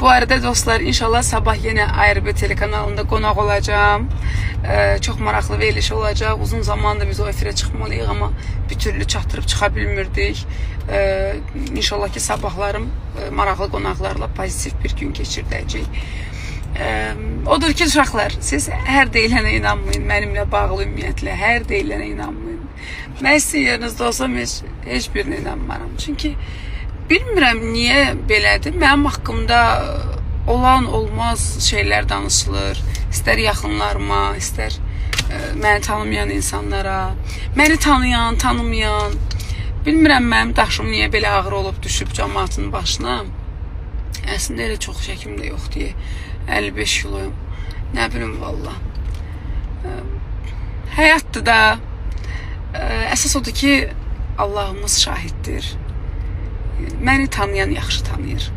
Bu arada dostlar, inşallah sabah yine ARB telekanalında qonaq olacağım. Çok maraqlı veriliş olacaq. Uzun zamandır biz o efirə çıxmalıyıq, amma bir türlü çatdırıb çıxa bilmirdik. İnşallah ki sabahlarım maraqlı qonaqlarla pozitiv bir gün keçirdəcək. Odur ki uşaqlar, siz hər deyilənə inanmayın, mənimlə bağlı ümumiyyətlə hər deyilənə inanmayın. Mən sizin yerinizdə olsam heç birinə inanmaram. Çünki bilmirəm niyə belədir. Mənim haqqımda olan olmaz şeylər danışılır. İstər yaxınlarıma, istər məni tanımayan insanlara, məni tanıyan, tanımayan. Bilmirəm mənim daşım niyə belə ağır olub düşüb cəmaatın başına. Əslində elə çox şəkim də yox deyə. 55 kiloyum. Nə bilim valla. Həyatdır da. Əsas odur ki, Allahımız şahiddir. Məni tanıyan yaxşı tanıyır.